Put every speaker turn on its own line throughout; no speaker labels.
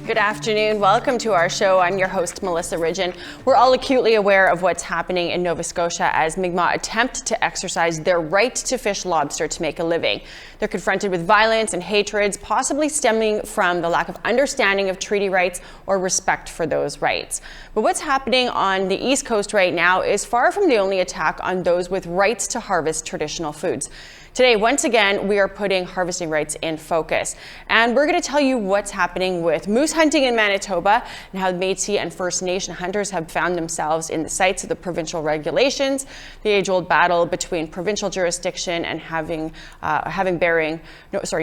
Good afternoon. Welcome to our show. I'm your host, Melissa Ridgen. We're all acutely aware of what's happening in Nova Scotia as Mi'kmaq attempt to exercise their right to fish lobster to make a living. They're confronted with violence and hatreds, possibly stemming from the lack of understanding of treaty rights or respect for those rights. But what's happening on the East Coast right now is far from the only attack on those with rights to harvest traditional foods. Today, once again, we are putting harvesting rights in focus. And we're going to tell you what's happening with moose hunting in Manitoba and how Métis and First Nation hunters have found themselves in the sights of the provincial regulations, the age-old battle between provincial jurisdiction and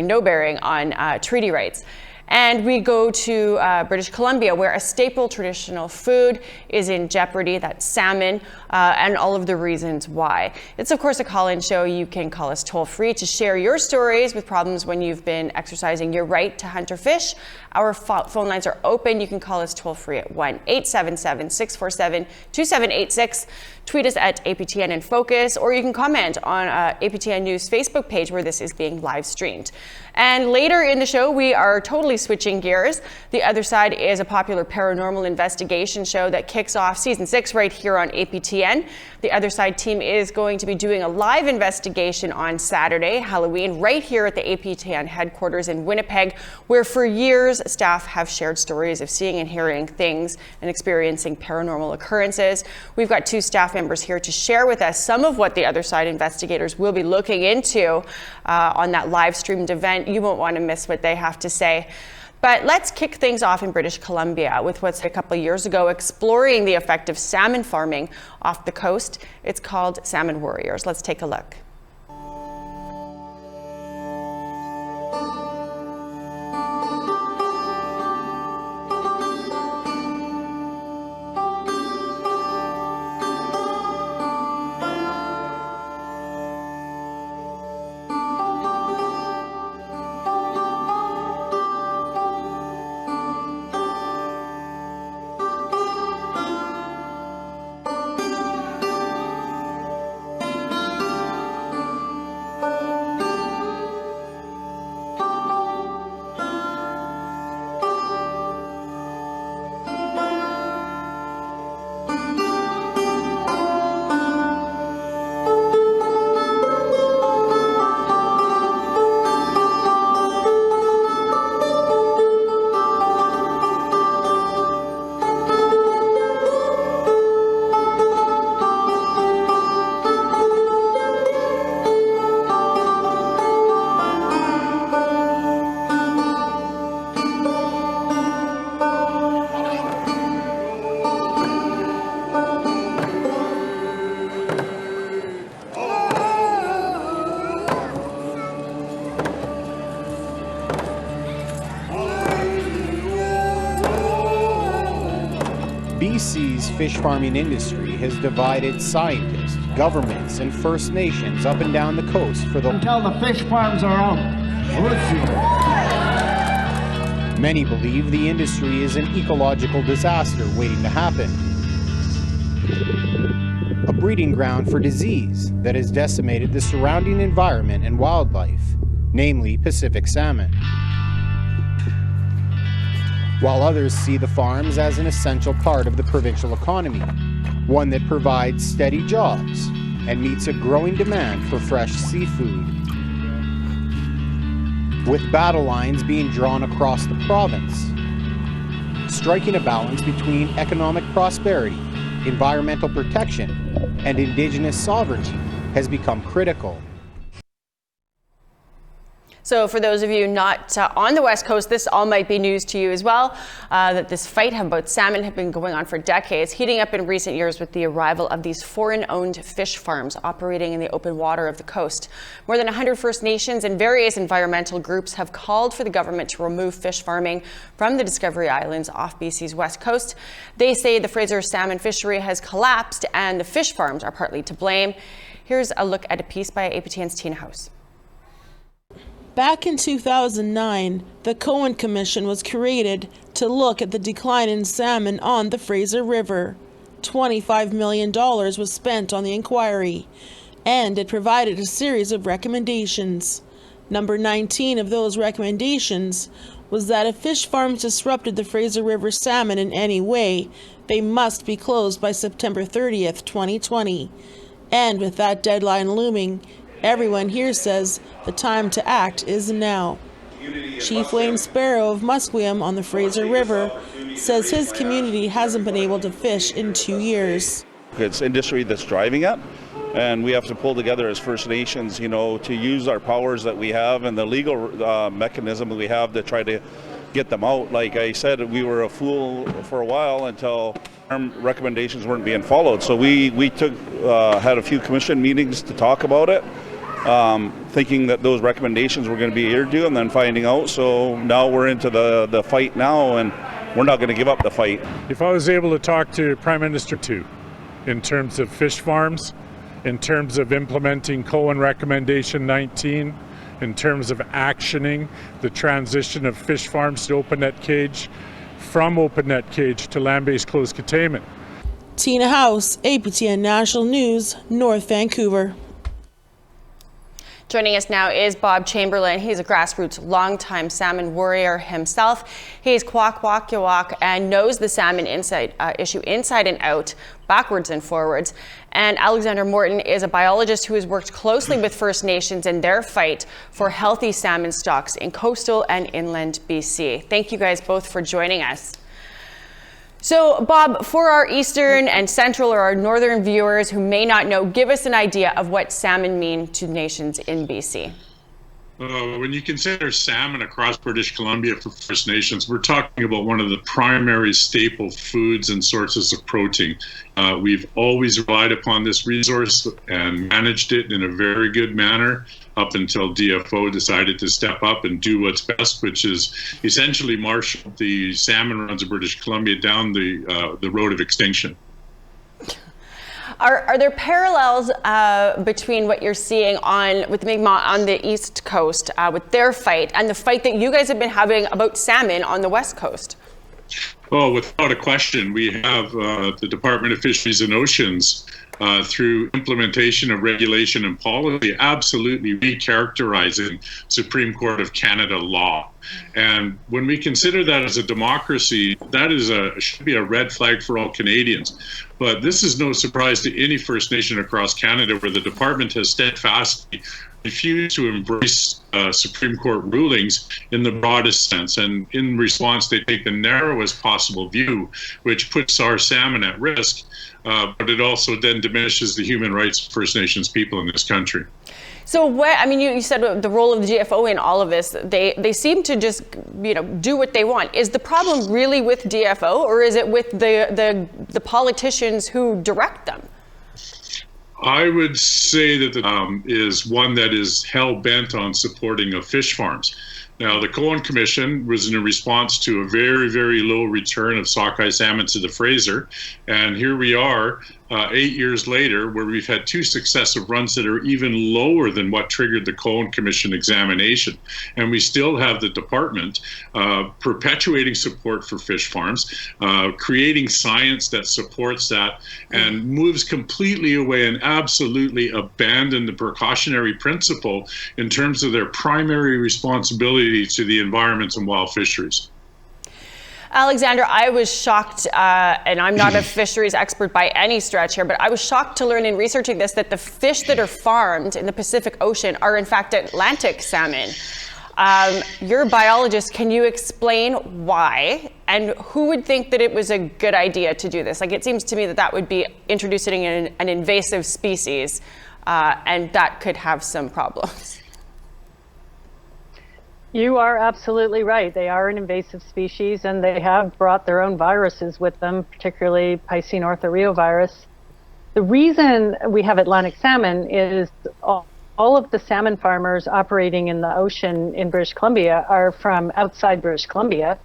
no bearing on treaty rights. And we go to British Columbia, where a staple traditional food is in jeopardy, that's salmon, and all of the reasons why. It's, of course, a call-in show. You can call us toll-free to share your stories with problems when you've been exercising your right to hunt or fish. Our phone lines are open. You can call us toll-free at 1-877-647-2786. Tweet us at APTN InFocus, or you can comment on APTN News Facebook page where this is being live streamed. And later in the show, we are totally switching gears. The Other Side is a popular paranormal investigation show that kicks off season 6 right here on APTN. The Other Side team is going to be doing a live investigation on Saturday, Halloween, right here at the APTN headquarters in Winnipeg, where for years staff have shared stories of seeing and hearing things and experiencing paranormal occurrences. We've got 2 staff members here to share with us some of what the Other Side investigators will be looking into on that live streamed event. You won't want to miss what they have to say. But let's kick things off in British Columbia with what's a couple of years ago exploring the effect of salmon farming off the coast. It's called Salmon Warriors. Let's take a look.
BC's fish farming industry has divided scientists, governments, and First Nations up and down the coast for the
until the fish farms are out.
Many believe the industry is an ecological disaster waiting to happen. A breeding ground for disease that has decimated the surrounding environment and wildlife, namely Pacific salmon. While others see the farms as an essential part of the provincial economy, one that provides steady jobs and meets a growing demand for fresh seafood. With battle lines being drawn across the province, striking a balance between economic prosperity, environmental protection, and Indigenous sovereignty has become critical.
So for those of you not on the West Coast, this all might be news to you as well, that this fight about salmon has been going on for decades, heating up in recent years with the arrival of these foreign-owned fish farms operating in the open water of the coast. More than 100 First Nations and various environmental groups have called for the government to remove fish farming from the Discovery Islands off BC's west coast. They say the Fraser salmon fishery has collapsed and the fish farms are partly to blame. Here's a look at a piece by APTN's Tina House.
Back in 2009, the Cohen Commission was created
to look at the decline in salmon on the Fraser River. $25 million was spent on the inquiry, and it provided a series of recommendations. Number 19 of those recommendations was that if fish farms disrupted the Fraser River salmon in any way, they must be closed by September 30th, 2020. And with that deadline looming, everyone here says the time to act is now. Chief Wayne Sparrow of Musqueam on the Fraser River says his community hasn't been able to fish in 2 years.
It's industry that's driving it, and we have to pull together as First Nations, to use our powers that we have and the legal mechanism that we have to try to get them out. Like I said, we were a fool for a while until our recommendations weren't being followed. So we had a few commission meetings to talk about it, thinking that those recommendations were going to be adhered to, and then finding out. So now we're into the fight now, and we're not going to give up the fight.
If I was able to talk to Prime Minister too, in terms of fish farms, in terms of implementing Cohen Recommendation 19, in terms of actioning the transition of fish farms to open net cage, from open net cage to land-based closed containment.
Tina House, APTN National News, North Vancouver.
Joining us now is Bob Chamberlain. He's a grassroots longtime salmon warrior himself. He's Kwakwaka'wakw and knows the salmon issue inside and out, backwards and forwards. And Alexander Morton is a biologist who has worked closely with First Nations in their fight for healthy salmon stocks in coastal and inland BC. Thank you guys both for joining us. So, Bob, for our eastern and central or our northern viewers who may not know, give us an idea of what salmon mean to nations in BC.
When you consider salmon across British Columbia for First Nations, we're talking about one of the primary staple foods and sources of protein. We've always relied upon this resource and managed it in a very good manner up until DFO decided to step up and do what's best, which is essentially marshal the salmon runs of British Columbia down the road of extinction.
Are there parallels between what you're seeing with Mi'kmaq on the East Coast with their fight and the fight that you guys have been having about salmon on the West Coast?
Oh, without a question. We have the Department of Fisheries and Oceans, through implementation of regulation and policy, absolutely recharacterizing Supreme Court of Canada law. And when we consider that as a democracy, that should be a red flag for all Canadians. But this is no surprise to any First Nation across Canada, where the department has steadfastly refused to embrace Supreme Court rulings in the broadest sense. And in response, they take the narrowest possible view, which puts our salmon at risk, but it also then diminishes the human rights of First Nations people in this country.
So you said the role of the DFO in all of this, they seem to just, do what they want. Is the problem really with DFO, or is it with the politicians who direct them?
I would say that is one that is hell-bent on supporting of fish farms. Now, the Cohen Commission was in a response to a very, very low return of sockeye salmon to the Fraser. And here we are 8 years later, where we've had two successive runs that are even lower than what triggered the Cohen Commission examination. And we still have the department perpetuating support for fish farms, creating science that supports that, and moves completely away and absolutely abandon the precautionary principle in terms of their primary responsibility to the environment and wild fisheries.
Alexander, I was shocked, and I'm not a fisheries expert by any stretch here, but I was shocked to learn in researching this that the fish that are farmed in the Pacific Ocean are in fact Atlantic salmon. You're a biologist. Can you explain why? And who would think that it was a good idea to do this? Like, it seems to me that would be introducing an invasive species, and that could have some problems.
You are absolutely right. They are an invasive species, and they have brought their own viruses with them, particularly Piscine orthoreovirus. The reason we have Atlantic salmon is all of the salmon farmers operating in the ocean in British Columbia are from outside British Columbia.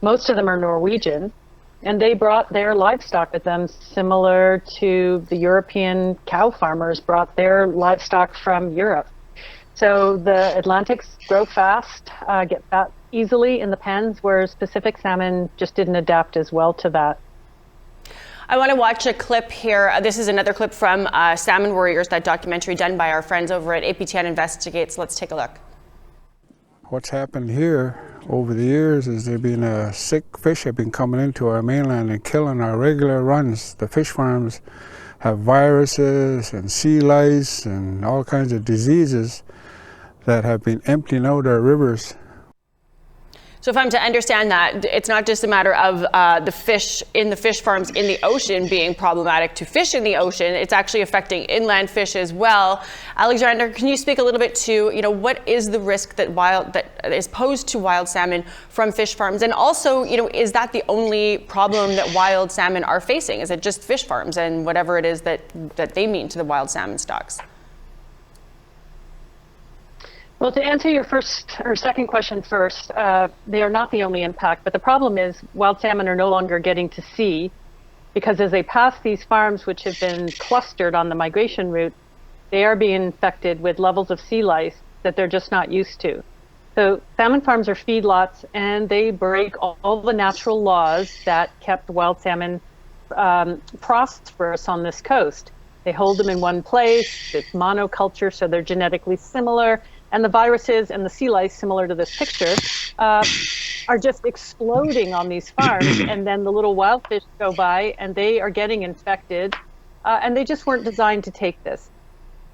Most of them are Norwegian, and they brought their livestock with them, similar to the European cow farmers brought their livestock from Europe. So the Atlantics grow fast, get fat easily in the pens, whereas Pacific salmon just didn't adapt as well to that.
I want to watch a clip here. This is another clip from Salmon Warriors, that documentary done by our friends over at APTN Investigates. Let's take a look.
What's happened here over the years is there been sick fish have been coming into our mainland and killing our regular runs. The fish farms have viruses and sea lice and all kinds of diseases that have been emptying out our rivers.
So if I'm to understand that, it's not just a matter of the fish in the fish farms in the ocean being problematic to fish in the ocean, it's actually affecting inland fish as well. Alexander, can you speak a little bit to, what is the risk that is posed to wild salmon from fish farms? And also, is that the only problem that wild salmon are facing? Is it just fish farms and whatever it is that they mean to the wild salmon stocks?
Well, to answer your first or second question first, they are not the only impact, but the problem is wild salmon are no longer getting to sea because as they pass these farms, which have been clustered on the migration route, they are being infected with levels of sea lice that they're just not used to. So salmon farms are feedlots, and they break all the natural laws that kept wild salmon prosperous on this coast. They hold them in one place, it's monoculture, so they're genetically similar. And the viruses and the sea lice, similar to this picture, are just exploding on these farms. And then the little wild fish go by and they are getting infected. And they just weren't designed to take this.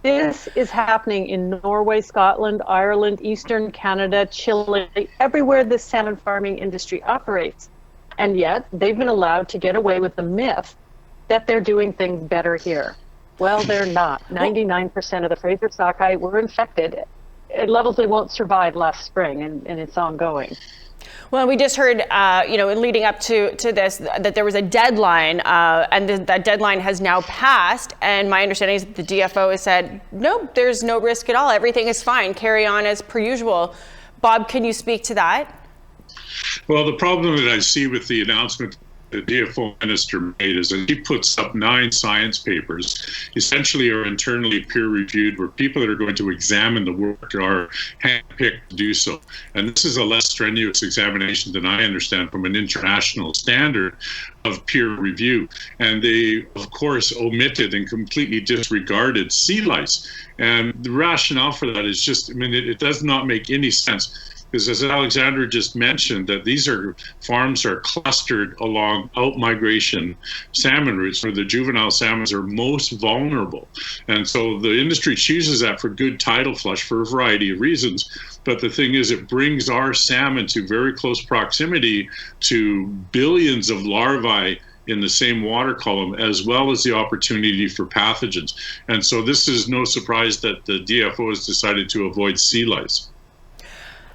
This is happening in Norway, Scotland, Ireland, Eastern Canada, Chile, everywhere this salmon farming industry operates. And yet they've been allowed to get away with the myth that they're doing things better here. Well, they're not. 99% of the Fraser sockeye were infected at levels they won't survive last spring, and it's ongoing.
Well, we just heard, in leading up to this, that there was a deadline, and that deadline has now passed. And my understanding is that the DFO has said, no, there's no risk at all. Everything is fine. Carry on as per usual. Bob, can you speak to that?
Well, the problem that I see with the announcement the DFO minister made is that he puts up 9 science papers, essentially are internally peer reviewed, where people that are going to examine the work are handpicked to do so. And this is a less strenuous examination than I understand from an international standard of peer review. And they, of course, omitted and completely disregarded sea lice. And the rationale for that is just, it does not make any sense. Because as Alexander just mentioned, that these farms are clustered along out-migration salmon routes where the juvenile salmons are most vulnerable. And so the industry chooses that for good tidal flush for a variety of reasons. But the thing is, it brings our salmon to very close proximity to billions of larvae in the same water column, as well as the opportunity for pathogens. And so this is no surprise that the DFO has decided to avoid sea lice.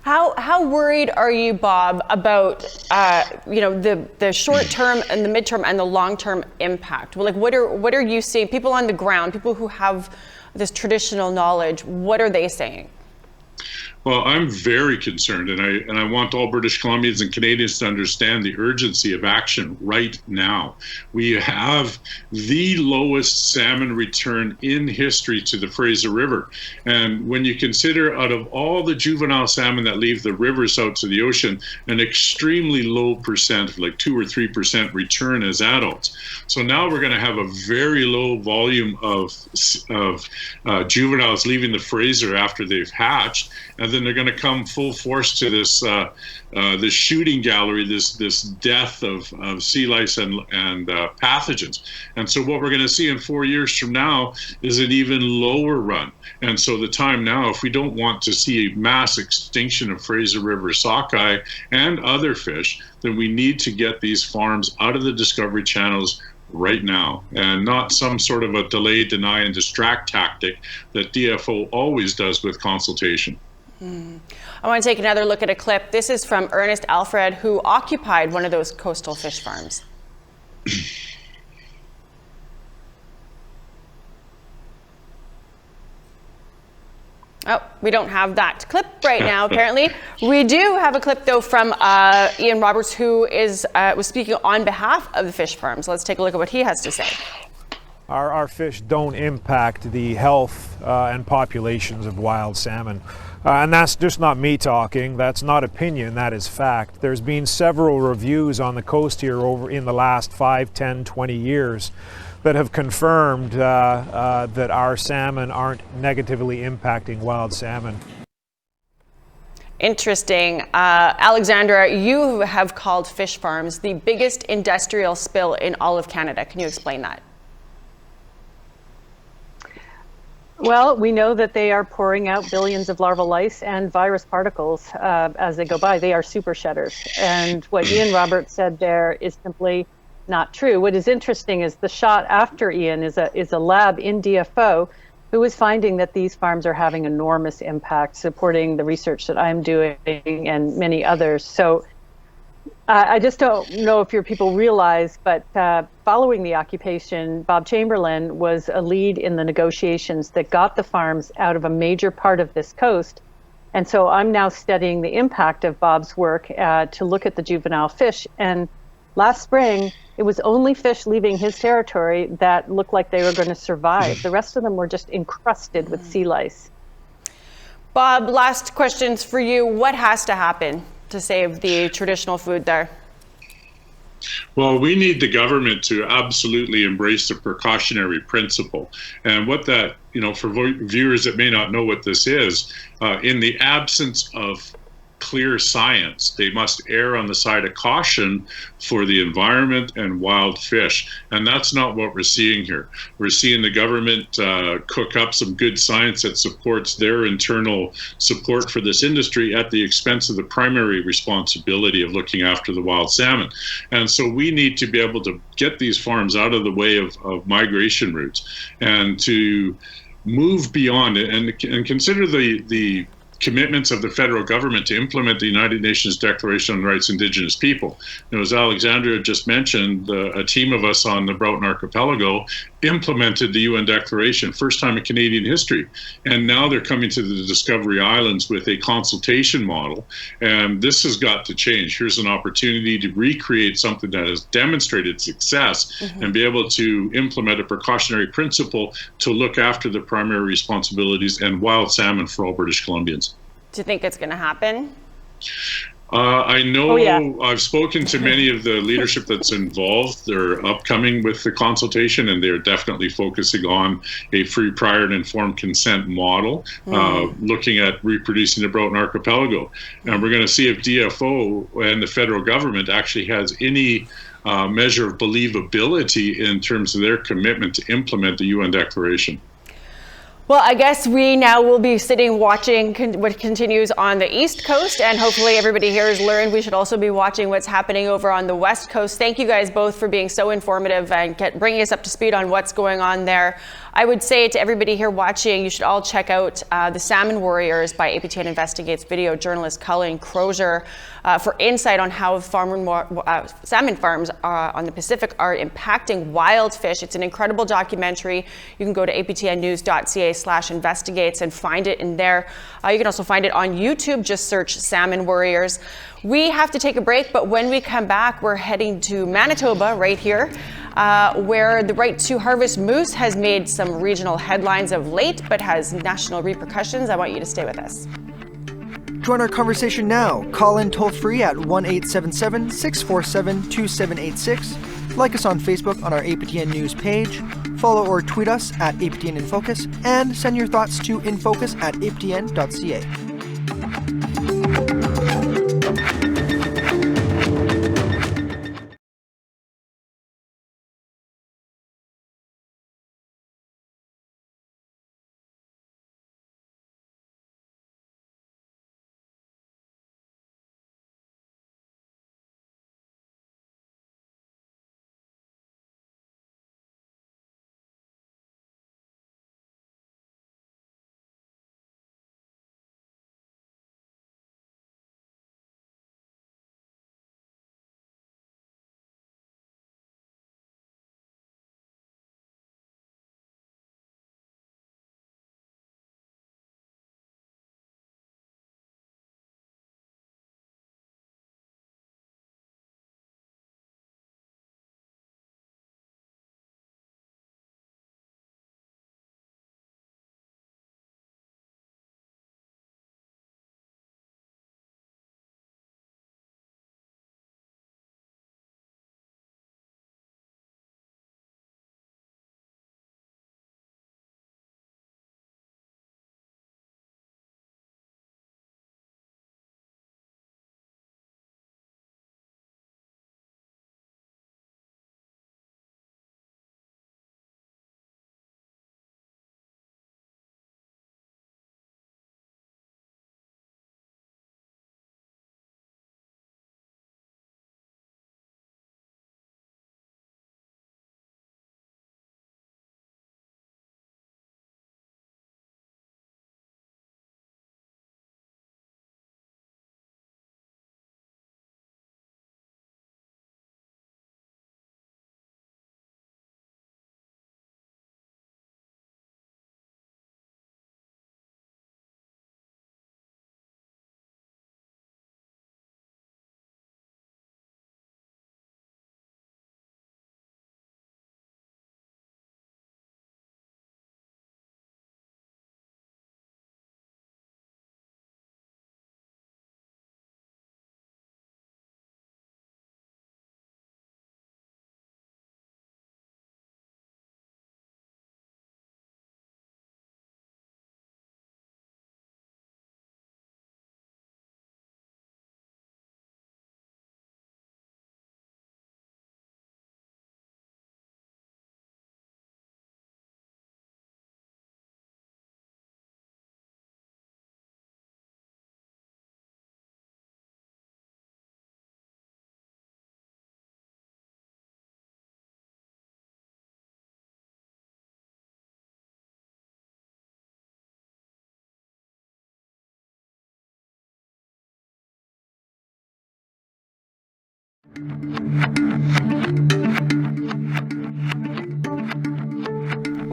How worried are you, Bob, about the short term and the midterm and the long term impact? Well, like what are you seeing? People on the ground, people who have this traditional knowledge, what are they saying?
Well, I'm very concerned, and I want all British Columbians and Canadians to understand the urgency of action right now. We have the lowest salmon return in history to the Fraser River. And when you consider out of all the juvenile salmon that leave the rivers out to the ocean, an extremely low percent, like 2 or 3% return as adults. So now we're going to have a very low volume of juveniles leaving the Fraser after they've hatched. And then they're going to come full force to this this shooting gallery, this death of sea lice and pathogens. And so what we're going to see in 4 years from now is an even lower run. And so the time now, if we don't want to see a mass extinction of Fraser River sockeye and other fish, then we need to get these farms out of the discovery channels right now, and not some sort of a delay, deny, and distract tactic that DFO always does with consultation.
I want to take another look at a clip. This is from Ernest Alfred, who occupied one of those coastal fish farms. Oh, we don't have that clip right now, apparently. We do have a clip, though, from Ian Roberts, who was speaking on behalf of the fish farms. Let's take a look at what he has to say.
Our fish don't impact the health and populations of wild salmon. And that's just not me talking, that's not opinion, that is fact. There's been several reviews on the coast here over in the last 5, 10, 20 years that have confirmed that our salmon aren't negatively impacting wild salmon.
Interesting. Alexandra, you have called fish farms the biggest industrial spill in all of Canada. Can you explain that?
Well, we know that they are pouring out billions of larval lice and virus particles as they go by. They are super shedders. And what Ian Roberts said there is simply not true. What is interesting is the shot after Ian is a lab in DFO who is finding that these farms are having enormous impact, supporting the research that I'm doing and many others. So I just don't know if your people realize, but following the occupation, Bob Chamberlain was a lead in the negotiations that got the farms out of a major part of this coast. And so I'm now studying the impact of Bob's work to look at the juvenile fish. And last spring, it was only fish leaving his territory that looked like they were going to survive. The rest of them were just encrusted with sea lice.
Bob, last questions for you. What has to happen to save the traditional food there?
Well, we need the government to absolutely embrace the precautionary principle. And what that, for viewers that may not know what this is, in the absence of clear science, they must err on the side of caution for the environment and wild fish. And that's not what we're seeing here. We're seeing the government cook up some good science that supports their internal support for this industry at the expense of the primary responsibility of looking after the wild salmon. And so we need to be able to get these farms out of the way of migration routes and to move beyond it and consider the commitments of the federal government to implement the United Nations Declaration on the Rights of Indigenous People. As Alexandra just mentioned, a team of us on the Broughton Archipelago implemented the UN Declaration, first time in Canadian history. And now they're coming to the Discovery Islands with a consultation model. And this has got to change. Here's an opportunity to recreate something that has demonstrated success and be able to implement a precautionary principle to look after the primary responsibilities and wild salmon for all British Columbians.
Do you think it's going to happen?
I know I've spoken to many of the leadership that's involved. They're upcoming with the consultation, and they're definitely focusing on a free, prior, and informed consent model, looking at reproducing the Broughton Archipelago. And we're going to see if DFO and the federal government actually has any measure of believability in terms of their commitment to implement the UN Declaration.
Well, I guess we now will be sitting watching what continues on the East Coast, and hopefully everybody here has learned we should also be watching what's happening over on the West Coast. Thank you guys both for being so informative and bringing us up to speed on what's going on there. I would say to everybody here watching, you should all check out the Salmon Warriors by APTN Investigates video journalist Colleen Crozier for insight on how salmon farms on the Pacific are impacting wild fish. It's an incredible documentary. You can go to aptnnews.ca/investigates and find it in there. You can also find it on YouTube. Just search Salmon Warriors. We have to take a break, but when we come back, we're heading to Manitoba right here, where the right to harvest moose has made some regional headlines of late, but has national repercussions. I want you to stay with us.
Join our conversation now. Call in toll-free at 1-877-647-2786. Like us on Facebook on our APTN News page. Follow or tweet us at APTN InFocus. And send your thoughts to infocus@aptn.ca.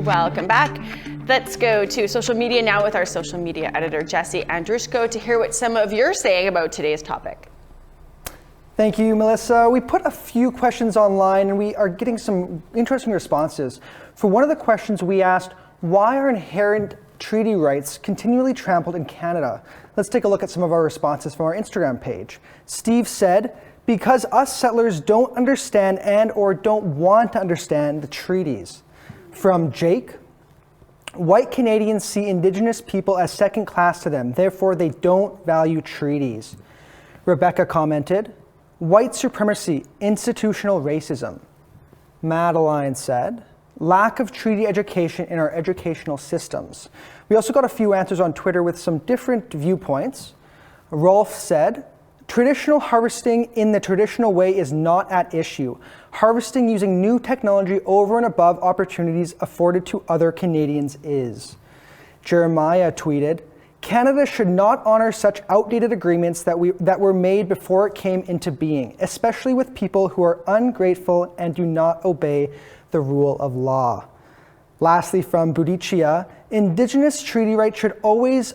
Welcome back. Let's go to social media now with our social media editor, Jesse Andrushko, to hear what some of you're saying about today's topic.
Thank you, Melissa. We put a few questions online and we are getting some interesting responses. For one of the questions we asked, why are inherent treaty rights continually trampled in Canada? Let's take a look at some of our responses from our Instagram page. Steve said, because us settlers don't understand and or don't want to understand the treaties. From Jake, white Canadians see Indigenous people as second class to them, therefore they don't value treaties. Rebecca commented, white supremacy, institutional racism. Madeline said, lack of treaty education in our educational systems. We also got a few answers on Twitter with some different viewpoints. Rolf said, traditional harvesting in the traditional way is not at issue. Harvesting using new technology over and above opportunities afforded to other Canadians is. Jeremiah tweeted, Canada should not honor such outdated agreements that were made before it came into being, especially with people who are ungrateful and do not obey the rule of law. Lastly, from Boudiccia, Indigenous treaty rights should always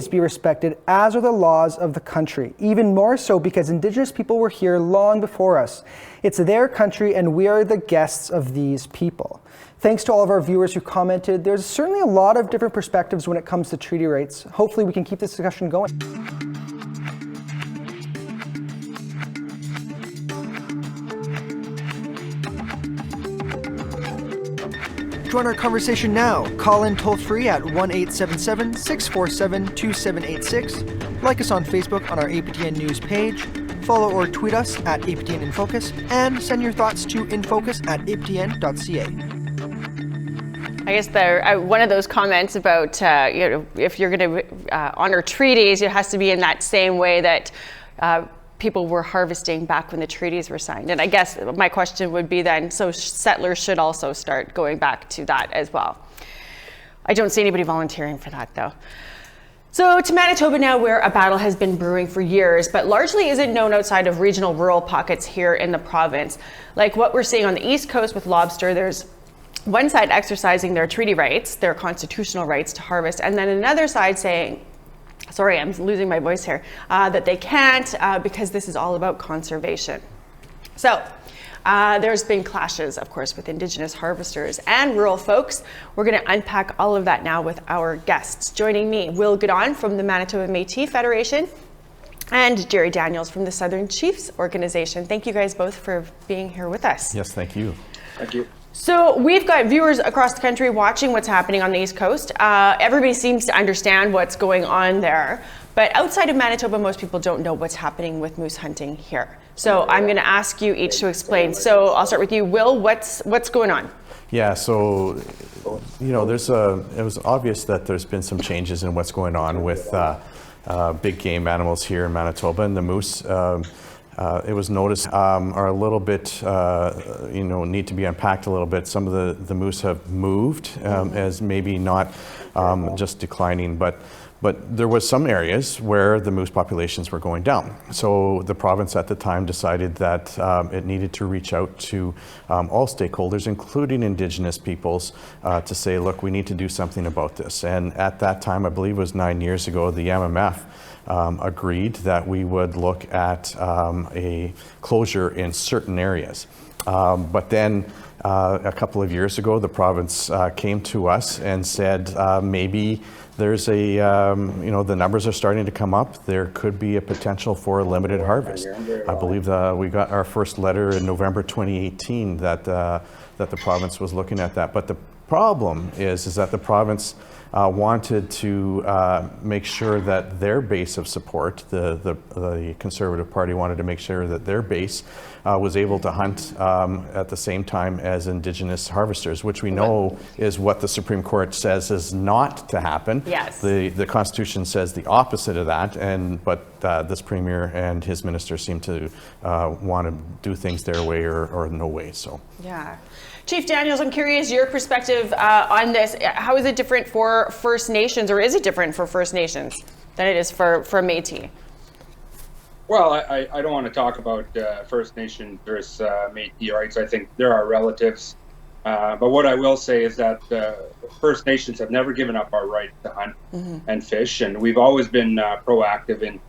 be respected, as are the laws of the country, even more so because Indigenous people were here long before us. It's their country and we are the guests of these people. Thanks to all of our viewers who commented. There's certainly a lot of different perspectives when it comes to treaty rights. Hopefully we can keep this discussion going. Join our conversation now. Call in toll-free at 1-877-647-2786. Like us on Facebook on our APTN News page. Follow or tweet us at APTN InFocus. And send your thoughts to infocus@aptn.ca.
I guess one of those comments about if you're going to honor treaties, it has to be in that same way that people were harvesting back when the treaties were signed. And I guess my question would be then, so settlers should also start going back to that as well. I don't see anybody volunteering for that though. So to Manitoba now, where a battle has been brewing for years, but largely isn't known outside of regional rural pockets here in the province. Like what we're seeing on the East Coast with lobster, there's one side exercising their treaty rights, their constitutional rights to harvest, and then another side saying, sorry, I'm losing my voice here, that they can't because this is all about conservation. So there's been clashes, of course, with Indigenous harvesters and rural folks. We're going to unpack all of that now with our guests. Joining me, Will Goodon from the Manitoba Métis Federation and Jerry Daniels from the Southern Chiefs Organization. Thank you guys both for being here with us.
Yes, thank you.
Thank you.
So we've got viewers across the country watching what's happening on the East Coast. Everybody seems to understand what's going on there. But outside of Manitoba, most people don't know what's happening with moose hunting here. So I'm going to ask you each to explain. So I'll start with you, Will. What's going on?
Yeah, so it was obvious that there's been some changes in what's going on with big game animals here in Manitoba, and the moose. It was noticed are a little bit, need to be unpacked a little bit. Some of the moose have moved as maybe not just declining, but there was some areas where the moose populations were going down. So the province at the time decided that it needed to reach out to all stakeholders, including Indigenous peoples, to say, look, we need to do something about this. And at that time, I believe it was 9 years ago, the MMF agreed that we would look at a closure in certain areas. But then a couple of years ago, the province came to us and said maybe there's the numbers are starting to come up. There could be a potential for a limited harvest. I believe we got our first letter in November 2018 that the province was looking at that. But the problem is that the province wanted to make sure that their base of support, the Conservative Party wanted to make sure that their base was able to hunt at the same time as Indigenous harvesters, which we know is what the Supreme Court says is not to happen.
Yes.
The Constitution says the opposite of that, but this Premier and his minister seem to want to do things their way or no way. So.
Yeah. Chief Daniels, I'm curious your perspective on this. How is it different for First Nations, or is it different for First Nations than it is for Métis?
Well, I don't want to talk about First Nations versus Métis rights. I think they're our relatives. But what I will say is that First Nations have never given up our right to hunt and fish, and we've always been proactive in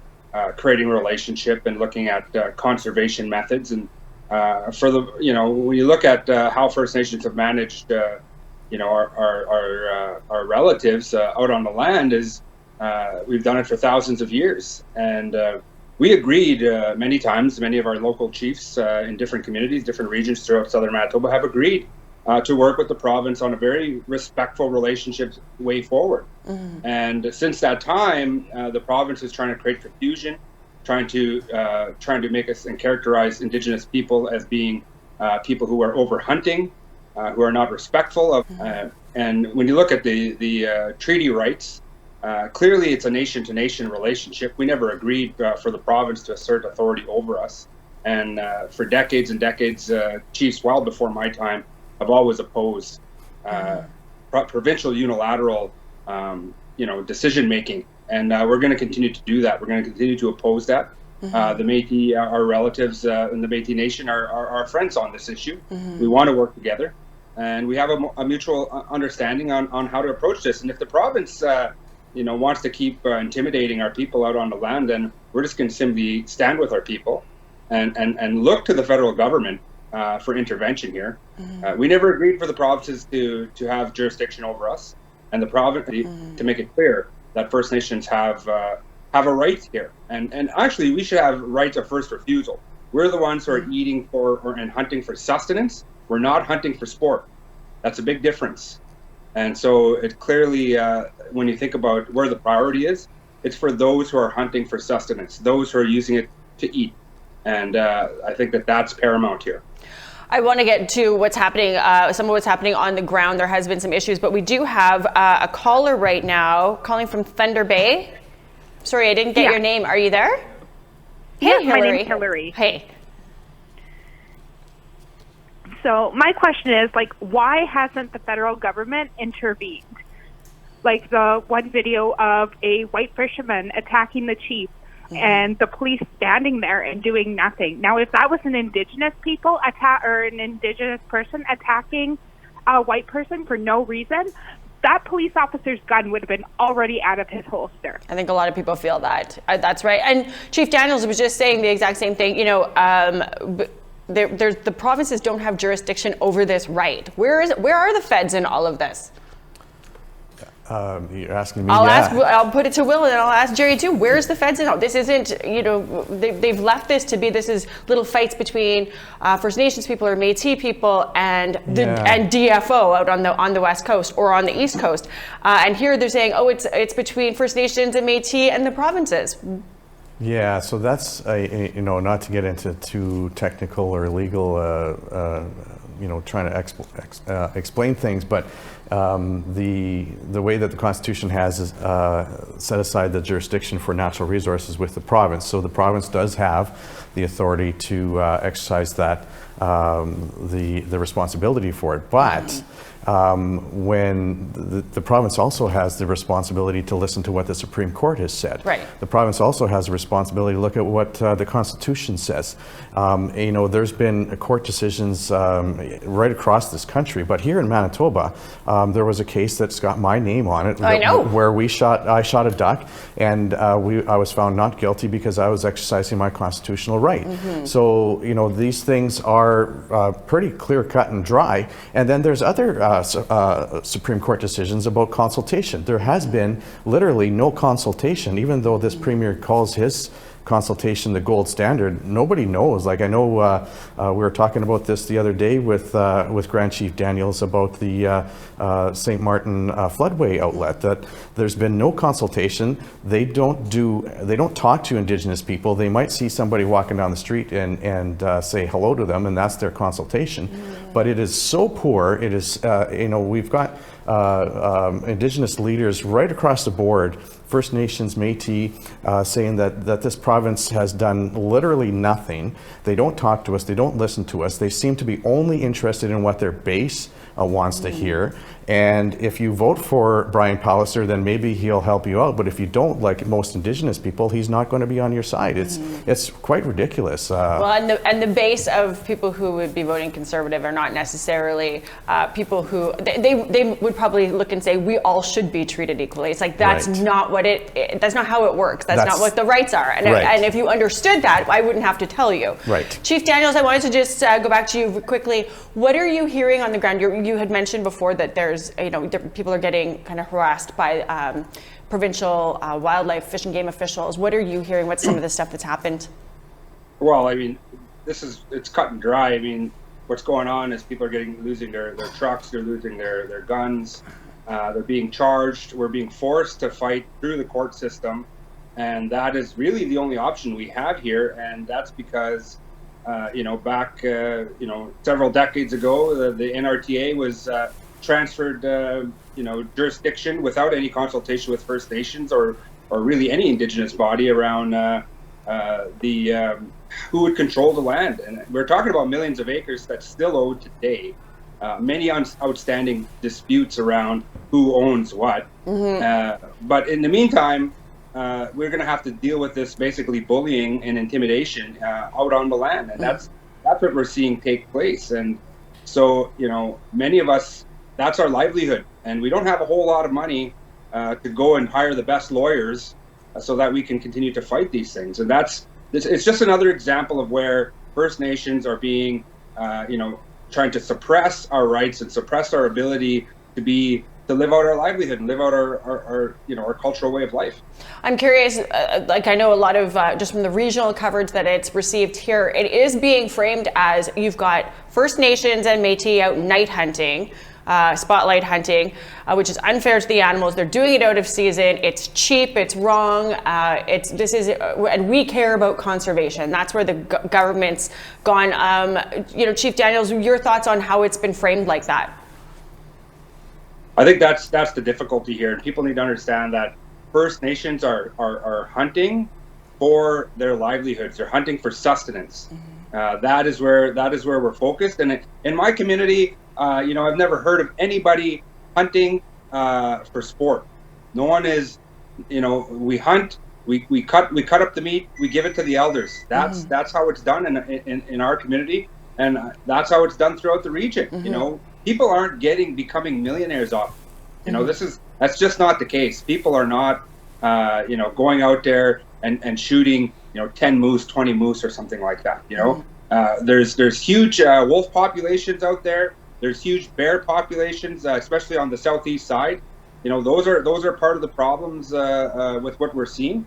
creating a relationship and looking at conservation methods. And for the, when you look at how First Nations have managed, our relatives out on the land, is we've done it for thousands of years, and we agreed many times. Many of our local chiefs in different communities, different regions throughout southern Manitoba have agreed to work with the province on a very respectful relationship way forward. And since that time, the province is trying to create confusion, trying to make us and characterize Indigenous people as being people who are over hunting, who are not respectful of. And when you look at the treaty rights, clearly it's a nation-to-nation relationship. We never agreed for the province to assert authority over us. And for decades and decades, chiefs well before my time have always opposed provincial unilateral, decision-making. And we're going to continue to do that. We're going to continue to oppose that. The Métis, our relatives in the Métis Nation, are our friends on this issue. We want to work together. And we have a mutual understanding on how to approach this. And if the province wants to keep intimidating our people out on the land, then we're just going to simply stand with our people and look to the federal government for intervention here. We never agreed for the provinces to have jurisdiction over us, and the province to make it clear that First Nations have a right here. And actually, we should have rights of first refusal. We're the ones who are eating and hunting for sustenance. We're not hunting for sport. That's a big difference. And so it clearly, when you think about where the priority is, it's for those who are hunting for sustenance, those who are using it to eat. And I think that's paramount here.
I want to get to what's happening, some of what's happening on the ground. There has been some issues, but we do have a caller right now calling from Thunder Bay. Sorry, I didn't get your name. Are you there? Hey,
Hillary. My name's Hillary.
Hey.
So my question is, why hasn't the federal government intervened? Like the one video of a white fisherman attacking the chief and the police standing there and doing nothing. Now, if that was an Indigenous people or an Indigenous person attacking a white person for no reason, that police officer's gun would have been already out of his holster.
I think a lot of people feel that. That's right. And Chief Daniels was just saying the exact same thing. The provinces don't have jurisdiction over this right. Where are the feds in all of this?
You're asking me.
I'll put it to Will, and then I'll ask Jerry too. Where's the feds in all this? Isn't they've left this to be little fights between First Nations people or Métis people and DFO out on the West Coast or on the East Coast, and here they're saying, it's between First Nations and Métis and the provinces.
Yeah, so that's not to get into too technical or legal, trying to explain things, but the way that the Constitution has is, set aside the jurisdiction for natural resources with the province. So the province does have the authority to exercise that, the responsibility for it, but. When the province also has the responsibility to listen to what the Supreme Court has said.
Right.
The province also has a responsibility to look at what the Constitution says. There's been court decisions right across this country, but here in Manitoba, there was a case that's got my name on it.
I know.
Where I shot a duck, and I was found not guilty because I was exercising my constitutional right. So, these things are pretty clear cut and dry. And then there's other Supreme Court decisions about consultation. There has been literally no consultation, even though this premier calls his consultation the gold standard. Nobody knows. I know we were talking about this the other day with Grand Chief Daniels about the St. Martin floodway outlet, that there's been no consultation. They don't talk to Indigenous people. They might see somebody walking down the street and say hello to them, and that's their consultation. But it is so poor. It is, we've got Indigenous leaders right across the board First Nations, Métis, saying that this province has done literally nothing. They don't talk to us, they don't listen to us. They seem to be only interested in what their base wants to hear. And if you vote for Brian Palliser, then maybe he'll help you out. But if you don't, like most Indigenous people, he's not going to be on your side. It's quite ridiculous.
Well, and the base of people who would be voting Conservative are not necessarily people who they would probably look and say we all should be treated equally. It's like that's not what that's not how it works. That's not what the rights are. And, and if you understood that, I wouldn't have to tell you.
Right.
Chief Daniels, I wanted to just go back to you quickly. What are you hearing on the ground? You had mentioned before that there's people are getting kind of harassed by provincial wildlife, fish and game officials. What are you hearing? What's some of the stuff that's happened?
Well, I mean, it's cut and dry. I mean, what's going on is people are losing their trucks, they're losing their guns, they're being charged. We're being forced to fight through the court system, and that is really the only option we have here. And that's because back several decades ago, the NRTA was transferred jurisdiction without any consultation with First Nations or really any Indigenous body around who would control the land. And we're talking about millions of acres that's still owed today. Many outstanding disputes around who owns what. But in the meantime, we're going to have to deal with this basically bullying and intimidation out on the land. And that's what we're seeing take place. And so, many of us, that's our livelihood. And we don't have a whole lot of money to go and hire the best lawyers so that we can continue to fight these things. And it's just another example of where First Nations are being, trying to suppress our rights and suppress our ability to live out our livelihood and live out our cultural way of life.
I'm curious, I know a lot of, just from the regional coverage that it's received here, it is being framed as you've got First Nations and Métis out night hunting, spotlight hunting, which is unfair to the animals. They're doing it out of season. It's cheap. It's wrong. And we care about conservation. That's where the government's gone. Chief Daniels, your thoughts on how it's been framed like that?
I think that's the difficulty here. People need to understand that First Nations are hunting for their livelihoods. They're hunting for sustenance. That is where we're focused. And in my community, I've never heard of anybody hunting for sport. No one is, we hunt, we cut up the meat, we give it to the elders. That's how it's done in our community, and that's how it's done throughout the region. People aren't becoming millionaires off. That's just not the case. People are not, going out there and shooting, 10 moose, 20 moose, or something like that. There's huge wolf populations out there. There's huge bear populations, especially on the southeast side. Those are part of the problems with what we're seeing.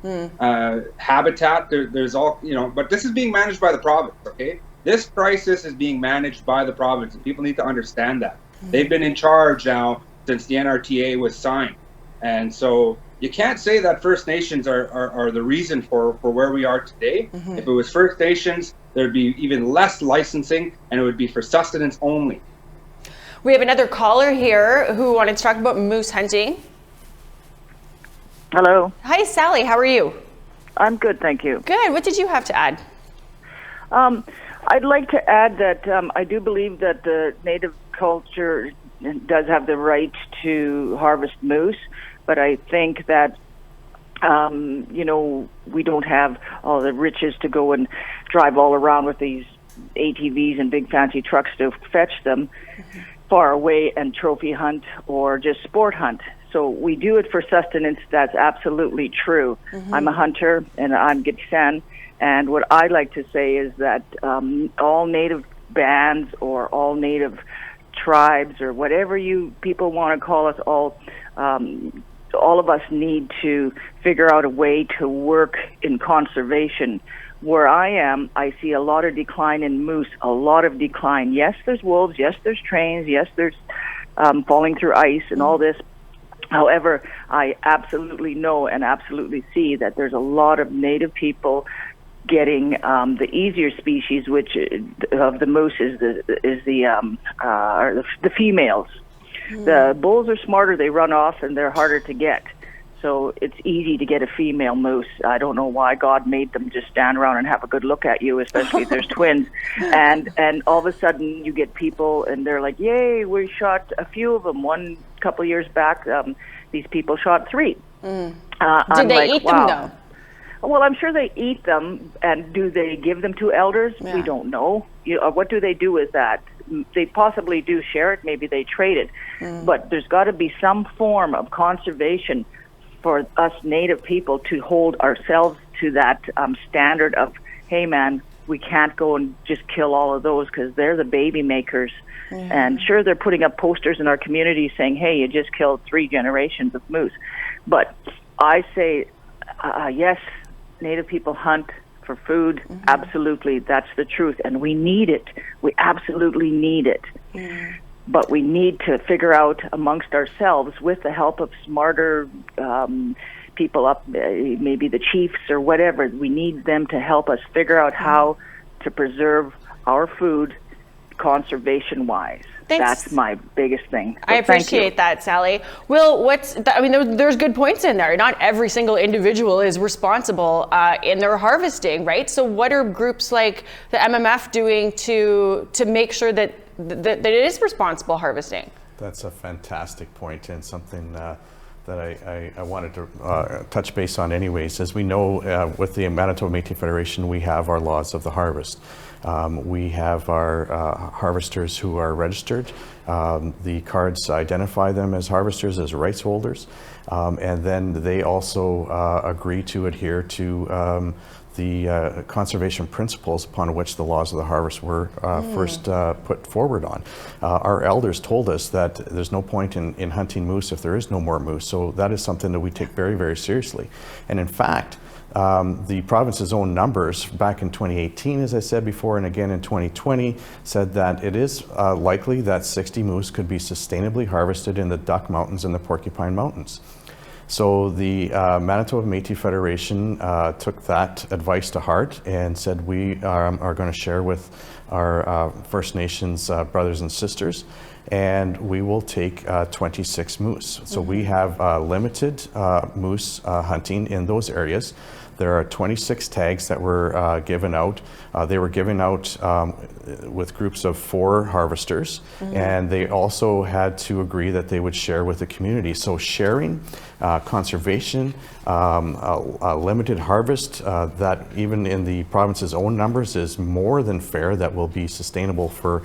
Habitat, there's all, but this is being managed by the province, okay? This crisis is being managed by the province, and people need to understand that. They've been in charge now since the NRTA was signed. And so you can't say that First Nations are the reason for where we are today. If it was First Nations, there'd be even less licensing, and it would be for sustenance only.
We have another caller here who wanted to talk about moose hunting.
Hello.
Hi, Sally. How are you?
I'm good, thank you.
Good. What did you have to add?
I'd like to add that I do believe that the Native culture does have the right to harvest moose, but I think that we don't have all the riches to go and drive all around with these ATVs and big fancy trucks to fetch them far away and trophy hunt or just sport hunt. So we do it for sustenance. That's absolutely true. I'm a hunter and I'm Gitxsan. And what I like to say is that all Native bands or all Native tribes or whatever you people want to call us, all of us need to figure out a way to work in conservation. Where I am, I see a lot of decline in moose, a lot of decline. Yes, there's wolves. Yes, there's trains. Yes, there's falling through ice and all this. However, I absolutely know and absolutely see that there's a lot of Native people getting the easier species, which of the moose is the females. The bulls are smarter; they run off and they're harder to get. So it's easy to get a female moose. I don't know why God made them just stand around and have a good look at you, especially if there's twins. And all of a sudden you get people and they're like, yay, we shot a few of them. One couple years back, these people shot 3.
Did they eat them though?
Well, I'm sure they eat them. And do they give them to elders?
Yeah.
We don't know. What do they do with that? They possibly do share it. Maybe they trade it. But there's got to be some form of conservation for us Native people to hold ourselves to that standard of, hey, man, we can't go and just kill all of those because they're the baby makers. And sure, they're putting up posters in our community saying, hey, you just killed 3 generations of moose. But I say, yes, Native people hunt for food. Absolutely, that's the truth. And we need it. We absolutely need it. But we need to figure out amongst ourselves, with the help of smarter people up, maybe the chiefs or whatever, we need them to help us figure out how to preserve our food conservation-wise.
Thanks.
That's my biggest thing. So
I appreciate that, Sally. Will, there's good points in there. Not every single individual is responsible in their harvesting, right? So what are groups like the MMF doing to make sure that it is responsible harvesting?
That's a fantastic point, and something that I wanted to touch base on anyways. As we know, with the Manitoba Métis Federation, we have our laws of the harvest. We have our harvesters who are registered. The cards identify them as harvesters, as rights holders, and then they also agree to adhere to the conservation principles upon which the laws of the harvest were first put forward on. Our elders told us that there's no point in hunting moose if there is no more moose, so that is something that we take very, very seriously. And in fact, the province's own numbers back in 2018, as I said before, and again in 2020, said that it is likely that 60 moose could be sustainably harvested in the Duck Mountains and the Porcupine Mountains. So the Manitoba Métis Federation took that advice to heart and said we are going to share with our First Nations brothers and sisters, and we will take 26 moose. So we have limited moose hunting in those areas. There are 26 tags that were given out. They were given out with groups of 4 harvesters, and they also had to agree that they would share with the community. So sharing, conservation, a limited harvest that even in the province's own numbers is more than fair, that will be sustainable for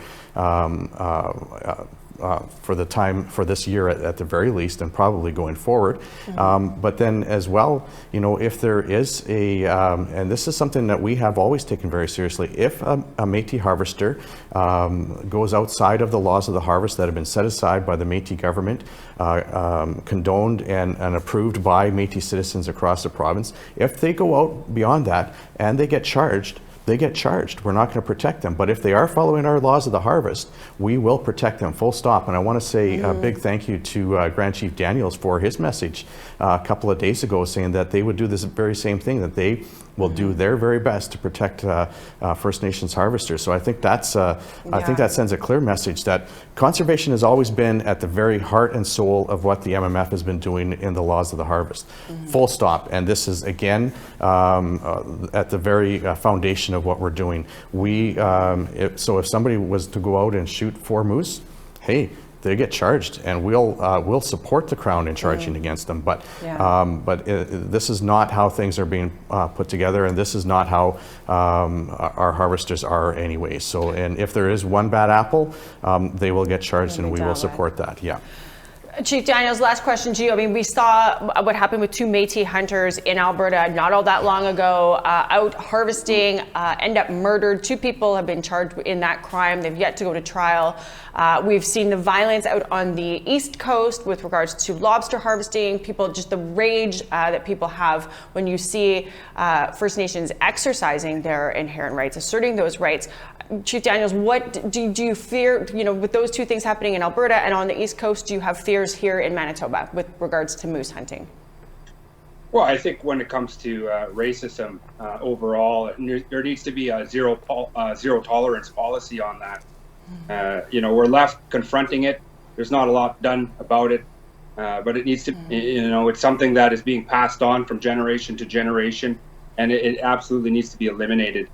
the time, for this year at the very least, and probably going forward. But then as well, you know, if there is a, and this is something that we have always taken very seriously, if a Métis harvester goes outside of the laws of the harvest that have been set aside by the Métis government, condoned and approved by Métis citizens across the province, if they go out beyond that and they get charged, they get charged. We're not going to protect them. But if they are following our laws of the harvest, we will protect them, full stop. And I want to say a big thank you to Grand Chief Daniels for his message a couple of days ago, saying that they would do this very same thing, that they will do their very best to protect First Nations harvesters. So I think that's I think that sends a clear message that conservation has always been at the very heart and soul of what the MMF has been doing in the laws of the harvest. Full stop. And this is again at the very foundation of what we're doing. We so if somebody was to go out and shoot 4 moose, hey, they get charged, and we'll support the Crown in charging against them. But this is not how things are being put together, and this is not how our harvesters are anyway. So, and if there is one bad apple, they will get charged, and we will support that. Yeah.
Chief Daniels, last question to you. I mean, we saw what happened with 2 Métis hunters in Alberta not all that long ago, out harvesting, end up murdered. 2 people have been charged in that crime. They've yet to go to trial. We've seen the violence out on the East Coast with regards to lobster harvesting, people, just the rage that people have when you see First Nations exercising their inherent rights, asserting those rights. Chief Daniels, what do you fear, you know, with those 2 things happening in Alberta and on the East Coast, do you have fears here in Manitoba with regards to moose hunting?
Well, I think when it comes to racism overall, there needs to be a zero tolerance policy on that. You know, we're left confronting it. There's not a lot done about it. but it needs to, it's something that is being passed on from generation to generation, and it absolutely needs to be eliminated.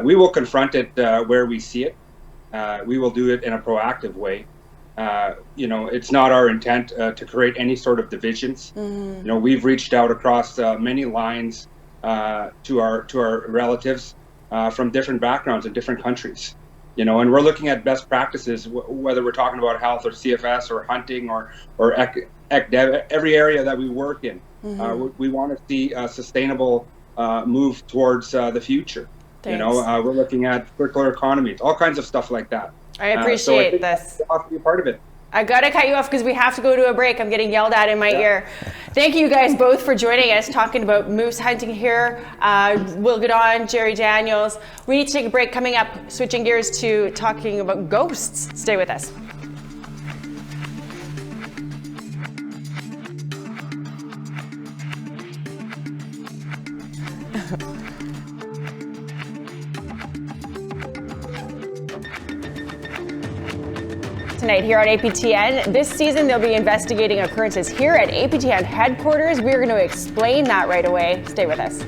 We will confront it where we see it. We will do it in a proactive way. It's not our intent to create any sort of divisions. We've reached out across many lines to our relatives from different backgrounds in different countries. And we're looking at best practices, whether we're talking about health or CFS or hunting or every area that we work in. We want to see a sustainable move towards the future.
Thanks.
We're looking at circular economies, all kinds of stuff like that.
I appreciate this.
We'll have to be a part of it.
I gotta cut you off because we have to go to a break. I'm getting yelled at in my ear. Thank you guys both for joining us, talking about moose hunting here. Will Godon, Jerry Daniels. We need to take a break. Coming up, switching gears to talking about ghosts. Stay with us. Tonight here on APTN. This season they'll be investigating occurrences here at APTN headquarters. We're going to explain that right away. Stay with us.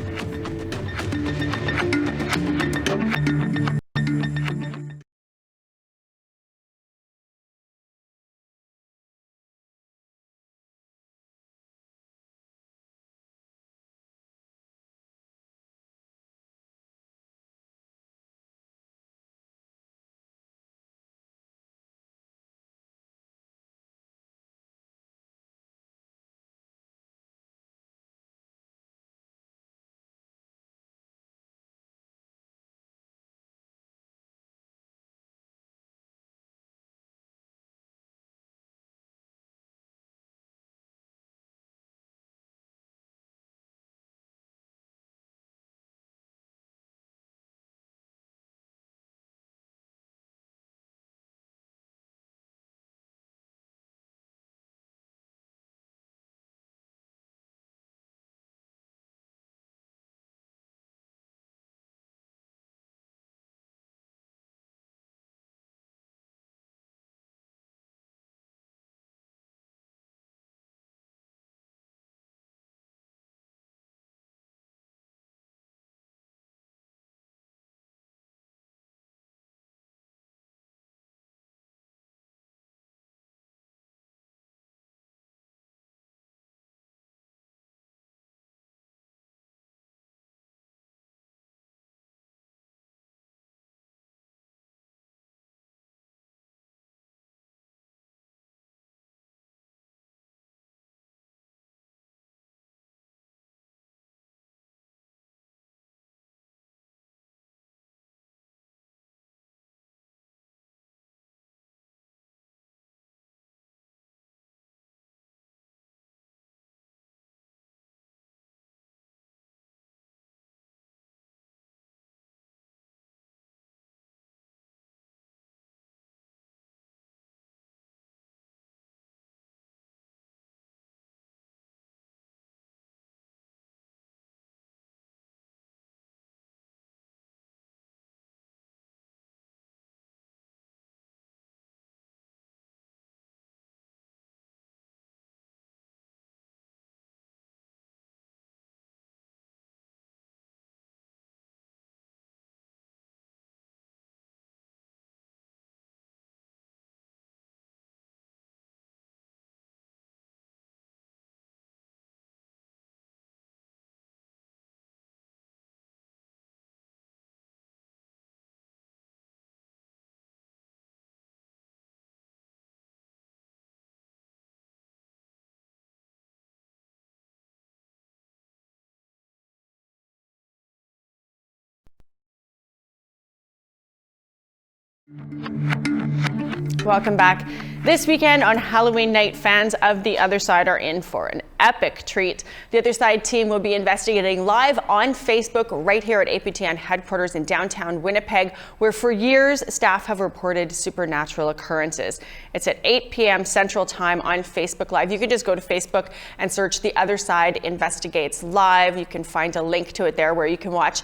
Welcome back. This weekend on Halloween night, fans of The Other Side are in for an epic treat. The Other Side team will be investigating live on Facebook right here at APTN headquarters in downtown Winnipeg, where for years staff have reported supernatural occurrences. It's at 8 p.m. Central Time on Facebook Live. You can just go to Facebook and search The Other Side Investigates Live. You can find a link to it there where you can watch.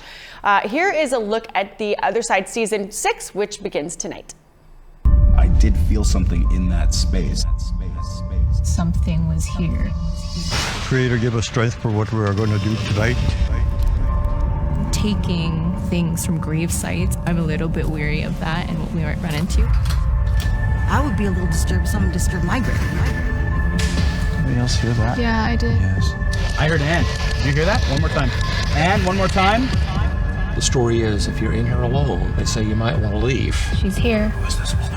Here is a look at The Other Side Season 6, which begins tonight.
I did feel something in that space.
Something was here.
Creator, give us strength for what we are going to do tonight.
Taking things from grave sites, I'm a little bit weary of that and what we might run into.
I would be a little disturbed if someone disturbed my grave.
Anybody else hear that?
Yeah, I did.
Yes.
I heard Anne. Did you hear that? One more time. Anne, one more time.
The story is, if you're in here alone, they say you might want to leave.
She's here.
Who is this woman?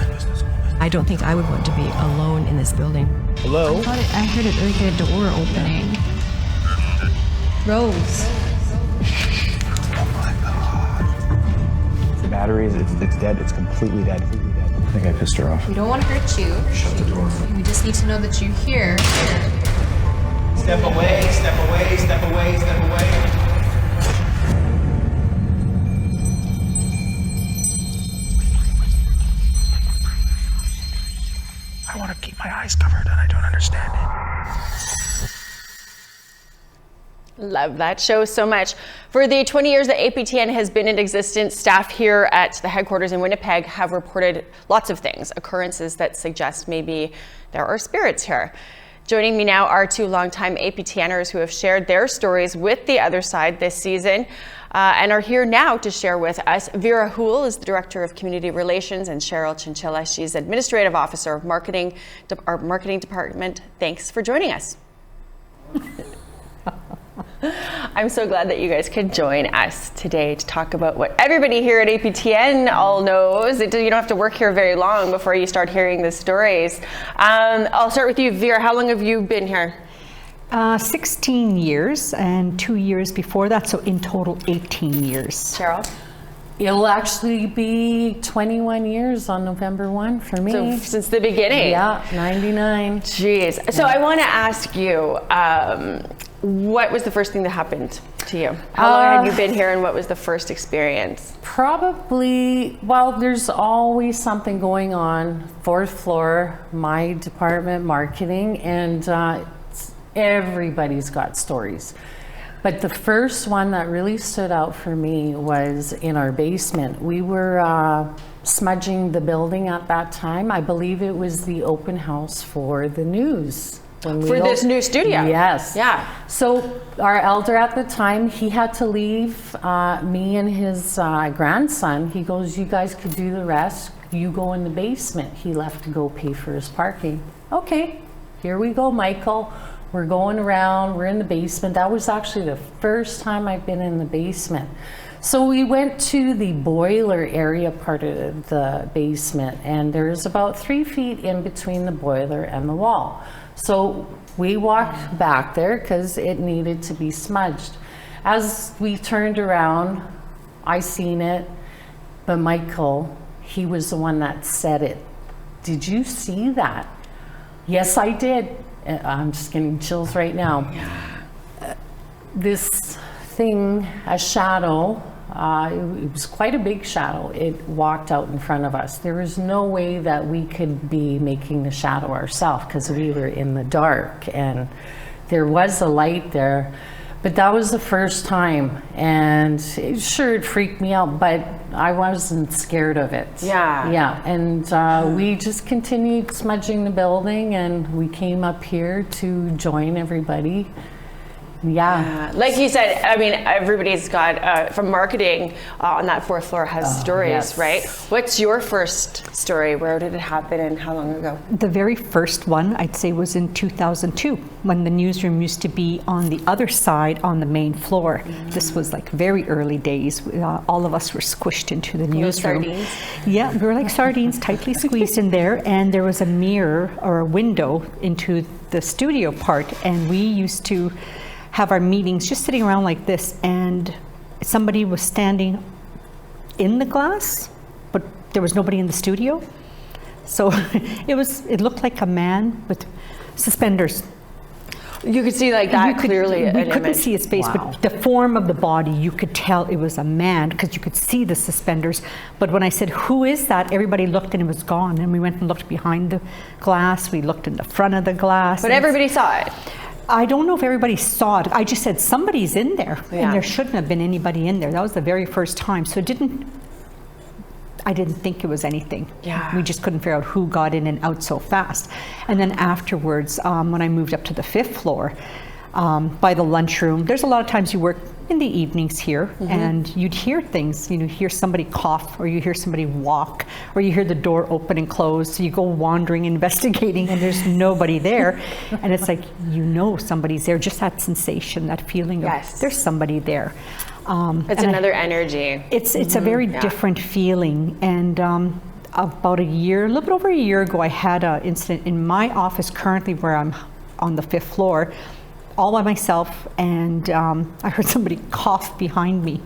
I don't think I would want to be alone in this building.
Hello?
I heard it like a door opening. Rose.
Oh my God. The batteries, it's dead. It's completely dead. I think I pissed her off.
We don't want to hurt you.
Shut the door.
We just need to know that you're here.
Step away, step away, step away, step away.
I want to keep my eyes covered and I don't understand it.
Love that show so much. For the 20 years that APTN has been in existence, staff here at the headquarters in Winnipeg have reported lots of things, occurrences that suggest maybe there are spirits here. Joining me now are two longtime APTNers who have shared their stories with the other side this season and are here now to share with us. Vera Houle is the Director of Community Relations, and Cheryl Chinchilla, she's Administrative Officer of Marketing, our Marketing Department. Thanks for joining us. I'm so glad that you guys could join us today to talk about what everybody here at APTN all knows. You don't have to work here very long before you start hearing the stories. I'll start with you, Vera. How long have you been here?
16 years, and 2 years before that, so in total 18 years.
Cheryl?
It'll actually be 21 years on November 1 for me.
So since the beginning?
Yeah, 99.
Jeez. So I want to ask you, what was the first thing that happened to you? How long had you been here, and what was the first experience?
Probably, well, there's always something going on. 4th floor, my department, marketing, and everybody's got stories. But the first one that really stood out for me was in our basement. We were smudging the building at that time. I believe it was the open house for the news.
For this new studio?
Yes.
Yeah.
So our elder at the time, he had to leave me and his grandson. He goes, you guys could do the rest. You go in the basement. He left to go pay for his parking. Okay, here we go, Michael. We're going around, we're in the basement. That was actually the first time I've been in the basement. So we went to the boiler area part of the basement, and there's about 3 feet in between the boiler and the wall. So we walked back there because it needed to be smudged. As we turned around, I seen it, but Michael, he was the one that said it. Did you see that? Yes, I did. I'm just getting chills right now. This thing, a shadow, it was quite a big shadow. It walked out in front of us. There was no way that we could be making the shadow ourselves because we were in the dark, and there was a light there. But that was the first time, and it freaked me out, but I wasn't scared of it.
Yeah.
Yeah, and we just continued smudging the building, and we came up here to join everybody. Yeah.
Like you said, I mean, everybody's got, from marketing on that 4th floor has stories,
yes.
right? What's your first story? Where did it happen and how long ago?
The very first one, I'd say, was in 2002, when the newsroom used to be on the other side on the main floor. This was like very early days. All of us were squished into the newsroom.
Sardines?
Yeah, we were like sardines, tightly squeezed in there, and there was a mirror or a window into the studio part, and we used to have our meetings just sitting around like this, and somebody was standing in the glass, but there was nobody in the studio. So it looked like a man with suspenders.
You could see like that clearly.
We couldn't see his face, but the form of the body, you could tell it was a man because you could see the suspenders. But when I said, who is that? Everybody looked and it was gone. And we went and looked behind the glass. We looked in the front of the glass.
But everybody saw it.
I don't know if everybody saw it. I just said somebody's in there, and there shouldn't have been anybody in there. That was the very first time. So it didn't I didn't think it was anything.
Yeah.
We just couldn't figure out who got in and out so fast. And then afterwards, when I moved up to the 5th floor, by the lunchroom, there's a lot of times you work in the evenings here, and you'd hear things. You hear somebody cough, or you hear somebody walk, or you hear the door open and close. So you go wandering, investigating, and there's nobody there. And it's like, somebody's there. Just that sensation, that feeling of there's somebody there.
It's another energy.
It's a very different feeling. And about a little bit over a year ago, I had an incident in my office currently where I'm on the 5th floor, all by myself, and I heard somebody cough behind me.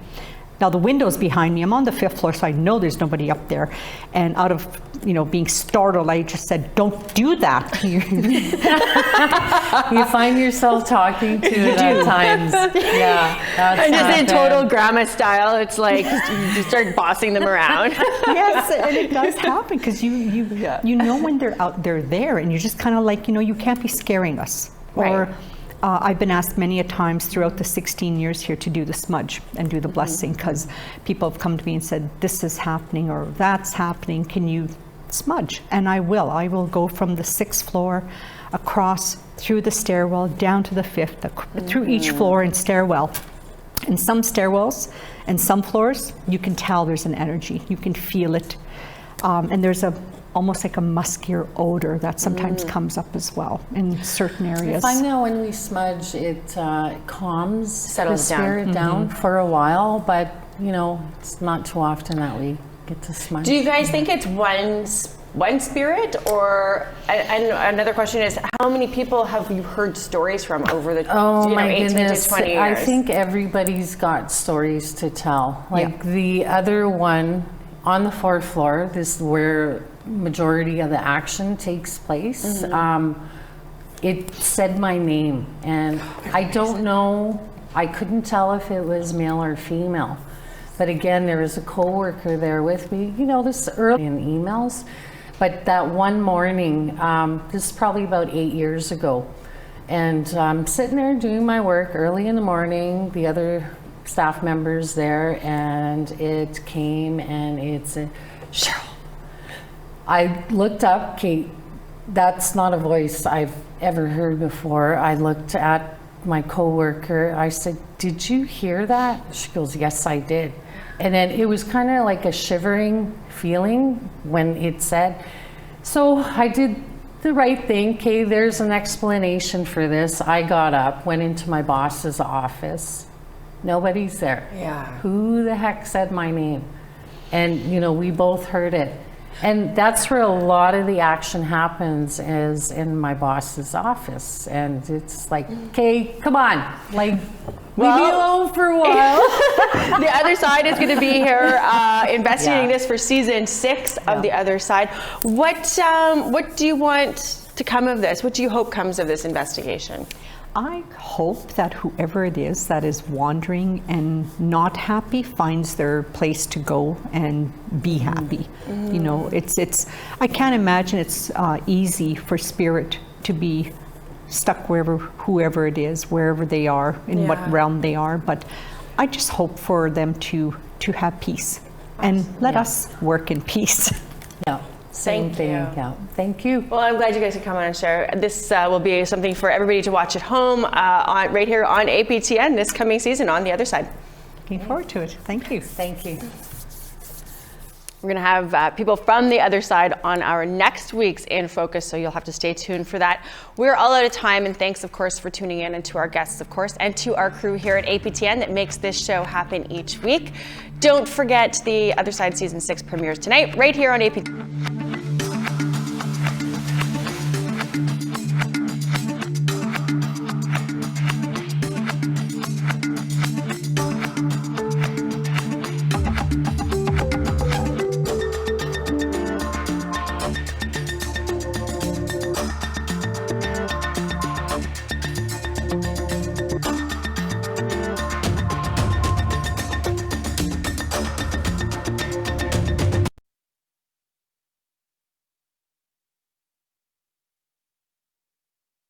Now the window's behind me. I'm on the 5th floor, so I know there's nobody up there. And out of being startled, I just said, "Don't do that."
You find yourself talking to it at times. Yeah, that's
and just in total grandma style, it's like you start bossing them around.
Yes, and it does happen because you know when they're there, and you're just kind of like, you can't be scaring us.
Right.
Or I've been asked many a times throughout the 16 years here to do the smudge and do the blessing, because people have come to me and said, "This is happening," or "That's happening. Can you smudge?" And I will. I will go from the 6th floor across through the stairwell down to the 5th, through each floor and stairwell. In some stairwells and some floors, you can tell there's an energy. You can feel it. And there's almost like a muskier odor that sometimes comes up as well in certain areas.
I find that when we smudge, it calms
Settles
the spirit down for a while, but it's not too often that we get to smudge.
Do you guys think it's one spirit, or and another question is, how many people have you heard stories from over the 18 to 20 years?
I think everybody's got stories to tell. Like the other one on the 4th floor, this is where majority of the action takes place. It said my name, and I don't know, I couldn't tell if it was male or female. But again, there was a co-worker there with me, this early in emails. But that one morning, this is probably about 8 years ago, and I'm sitting there doing my work early in the morning, the other staff members there, and it came and it said, "Cheryl." I looked up, Kate, that's not a voice I've ever heard before. I looked at my coworker, I said, "Did you hear that?" She goes, "Yes, I did." And then it was kind of like a shivering feeling when it said. So I did the right thing. Okay, there's an explanation for this. I got up, went into my boss's office. Nobody's there.
Yeah.
Who the heck said my name? And we both heard it. And that's where a lot of the action happens, is in my boss's office. And it's like, okay, come on, like, leave me alone for a while.
The Other Side is going to be here investigating this for season 6 of The Other Side. What do you want to come of this? What do you hope comes of this investigation?
I hope that whoever it is that is wandering and not happy finds their place to go and be happy. It's I can't imagine it's easy for spirit to be stuck whoever it is, wherever they are, in what realm they are. But I just hope for them to have peace and let us work in peace.
Yeah. Same thing. Yeah. Thank you.
Well, I'm glad you guys could come on and share. This will be something for everybody to watch at home, right here on APTN this coming season on The Other Side.
Looking forward to it. Thank you.
Thank you.
We're going to have people from The Other Side on our next week's InFocus, so you'll have to stay tuned for that. We're all out of time, and thanks, of course, for tuning in, and to our guests, of course, and to our crew here at APTN that makes this show happen each week. Don't forget The Other Side Season 6 premieres tonight, right here on APTN.